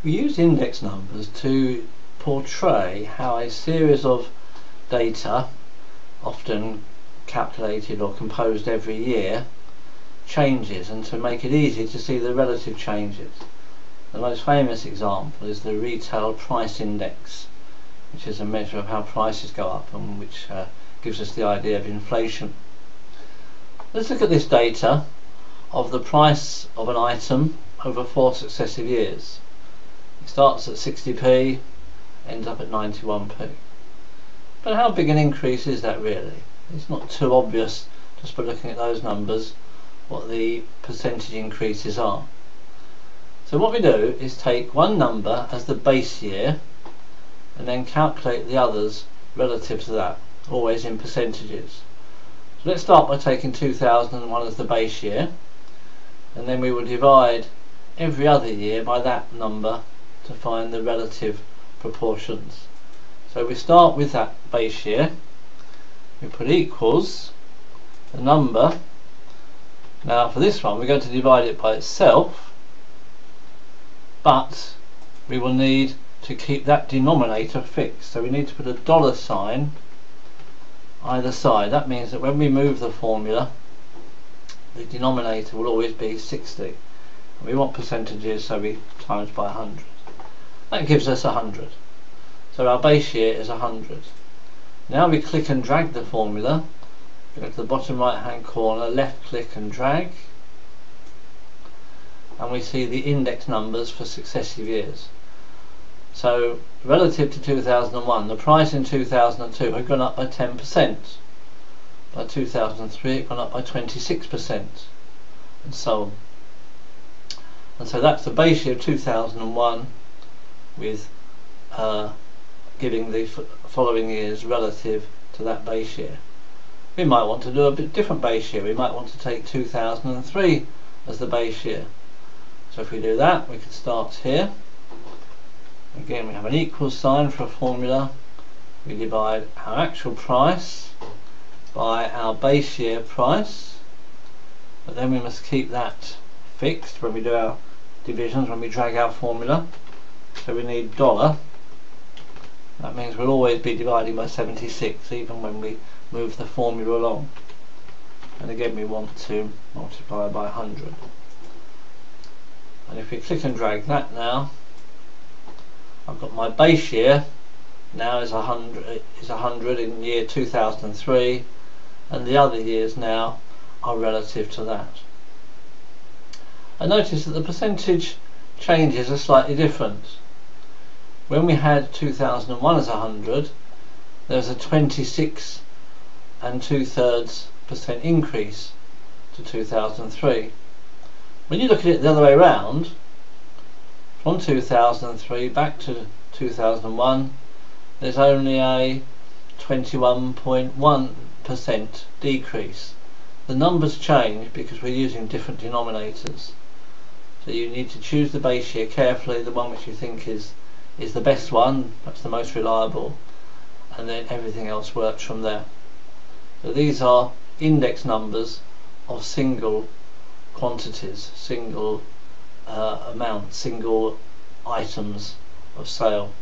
We use index numbers to portray how a series of data, often calculated or composed every year, changes, and to make it easy to see the relative changes. The most famous example is the retail price index, which is a measure of how prices go up and which gives us the idea of inflation. Let's look at this data of the price of an item over 4 successive years. It starts at 60p, ends up at 91p. But how big an increase is that really? It's not too obvious just by looking at those numbers what the percentage increases are. So what we do is take one number as the base year and then calculate the others relative to that, always in percentages. So let's start by taking 2001 as the base year, and then we will divide every other year by that number to find the relative proportions. So we start with that base year, we put equals the number. Now for this one we're going to divide it by itself, but we will need to keep that denominator fixed, so we need to put a dollar sign either side. That means that when we move the formula, the denominator will always be 60. And we want percentages, so we times by 100. That gives us 100. So our base year is 100. Now we click and drag the formula. Go to the bottom right hand corner, left click and drag, and we see the index numbers for successive years. So relative to 2001, the price in 2002 had gone up by 10%. By 2003 it had gone up by 26%, and so on. And so that's the base year of 2001 with giving the following years relative to that base year. We might want to do a bit different base year. We might want to take 2003 as the base year. So if we do that, we can start here. Again, we have an equal sign for a formula. We divide our actual price by our base year price, but then we must keep that fixed when we do our divisions, when we drag our formula. So we need dollar. That means we'll always be dividing by 76 even when we move the formula along. And again we want to multiply by 100. And if we click and drag that now, I've got my base year now is 100 in year 2003, and the other years now are relative to that. And notice that the percentage changes are slightly different. When we had 2001 as 100, there was a 26 2/3% increase to 2003. When you look at it the other way around, from 2003 back to 2001, there's only a 21.1% decrease. The numbers change because we're using different denominators. So you need to choose the base year carefully, the one which you think is the best one, perhaps the most reliable, and then everything else works from there. So these are index numbers of single quantities, single amounts, single items of sale.